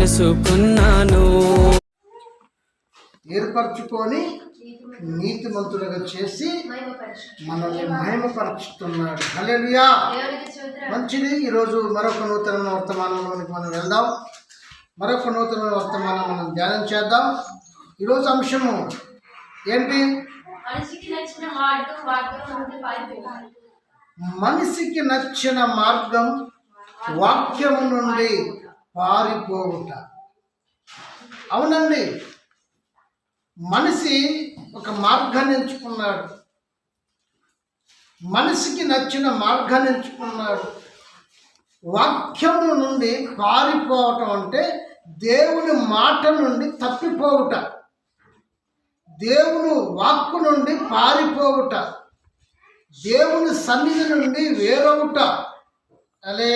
తెలుసుకున్నాను. ఏర్పరచుకొని నీతిమంతులుగా చేసి మనల్ని మహిమపరుచుతున్నాడు. హల్లెలూయా. మంచిది. ఈరోజు మరొక నూతనమైన వర్తమానంలోనికి మనం వెళ్దాం. మరొక నూతనమైన వర్తమానం మనం ధ్యానం చేద్దాం. ఈరోజు అంశము ఏంటి? మనిషికి నచ్చిన మార్గం వాక్యము నుండి పారిపోవుట. అవునండి, మనిషి ఒక మార్గాన్ని ఎంచుకున్నాడు. మనిషికి నచ్చిన మార్గాన్ని ఎంచుకున్నాడు. వాక్యము నుండి పారిపోవటం అంటే దేవుని మాట నుండి తప్పిపోవుట, దేవుని వాక్కు నుండి పారిపోవుట, దేవుని సన్నిధి నుండి వేరవుట. అలే